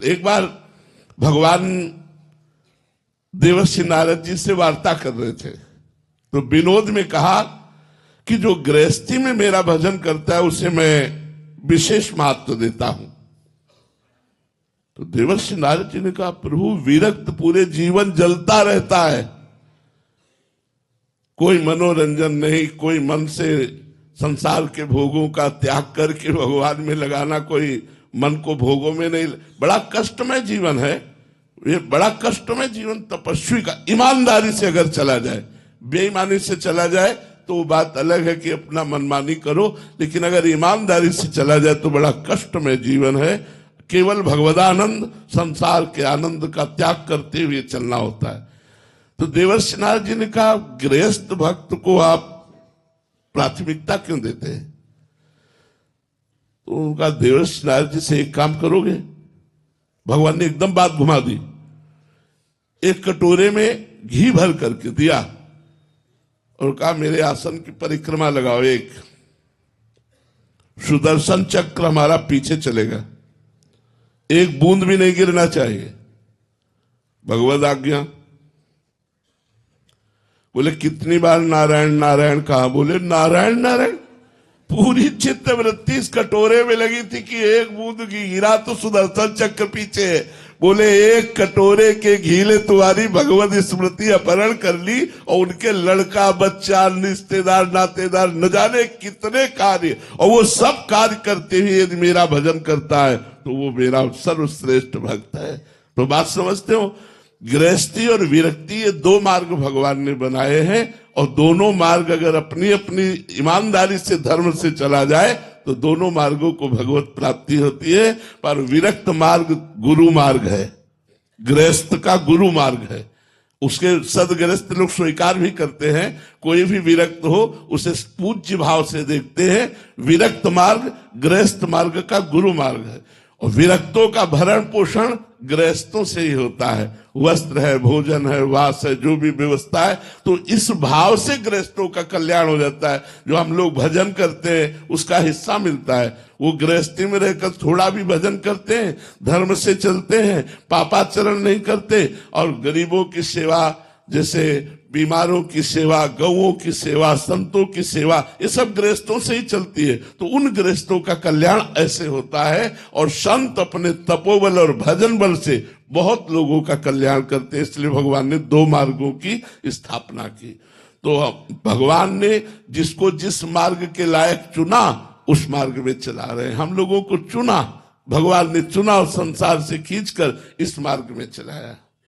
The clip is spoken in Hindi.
एक बार भगवान देवर्षि नारद जी से वार्ता कर रहे थे, तो विनोद में कहा कि जो गृहस्थी में मेरा भजन करता है उसे मैं विशेष महत्व देता हूं। तो देवर्षि नारद जी ने कहा, प्रभु विरक्त पूरे जीवन जलता रहता है, कोई मनोरंजन नहीं, कोई मन से संसार के भोगों का त्याग करके भगवान में लगाना, कोई मन को भोगों में नहीं, बड़ा कष्टमय जीवन है ये, बड़ा कष्टमय जीवन तपस्वी का। ईमानदारी से अगर चला जाए, बेईमानी से चला जाए तो वो बात अलग है कि अपना मनमानी करो, लेकिन अगर ईमानदारी से चला जाए तो बड़ा कष्टमय जीवन है। केवल भगवदानंद, संसार के आनंद का त्याग करते हुए चलना होता है। तो देवर्षि नारद जी ने कहा, गृहस्थ भक्त को आप प्राथमिकता क्यों देते हैं? तो उनका, देवर्षि नारद जी से एक काम करोगे? भगवान ने एकदम बात घुमा दी, एक कटोरे में घी भर करके दिया और कहा, मेरे आसन की परिक्रमा लगाओ, एक सुदर्शन चक्र हमारा पीछे चलेगा, एक बूंद भी नहीं गिरना चाहिए, भगवद आज्ञा। बोले कितनी बार नारायण नारायण कहा? बोले नारायण नारायण, पूरी चित्त वृत्ति इस कटोरे में लगी थी कि एक बूंद घी गिरा तो सुदर्शन चक्र पीछे है। बोले एक कटोरे के घी ने तुम्हारी भगवत स्मृति अपहरण कर ली और उनके लड़का बच्चा रिश्तेदार नातेदार न जाने कितने कार्य, और वो सब कार्य करते हुए यदि मेरा भजन करता है तो वो मेरा सर्वश्रेष्ठ भक्त है। तो बात समझते हो? गृहस्थी और विरक्ति ये दो मार्ग भगवान ने बनाए हैं, और दोनों मार्ग अगर अपनी अपनी ईमानदारी से धर्म से चला जाए तो दोनों मार्गों को भगवत प्राप्ति होती है। पर विरक्त मार्ग गुरु मार्ग है, गृहस्थ का गुरु मार्ग है। उसके सदगृहस्थ लोग स्वीकार भी करते हैं, कोई भी विरक्त हो उसे पूज्य भाव से देखते हैं। विरक्त मार्ग गृहस्थ मार्ग का गुरु मार्ग है, और विरक्तों का भरण पोषण गृहस्थों से ही होता है। वस्त्र है, भोजन है, वास है, जो भी व्यवस्था है, तो इस भाव से गृहस्थों का कल्याण हो जाता है। जो हम लोग भजन करते हैं उसका हिस्सा मिलता है। वो गृहस्थी में रहकर थोड़ा भी भजन करते हैं, धर्म से चलते हैं, पापाचरण नहीं करते, और गरीबों की सेवा, जैसे बीमारों की सेवा, गौओं की सेवा, संतों की सेवा, ये सब गृहस्थों से ही चलती है। तो उन गृहस्थों का कल्याण ऐसे होता है, और संत अपने तपोबल और भजन बल से बहुत लोगों का कल्याण करते हैं। इसलिए भगवान ने दो मार्गों की स्थापना की। तो भगवान ने जिसको जिस मार्ग के लायक चुना उस मार्ग में चला रहे हैं। हम लोगों को चुना, भगवान ने चुना और संसार से खींचकर इस मार्ग में चलाया।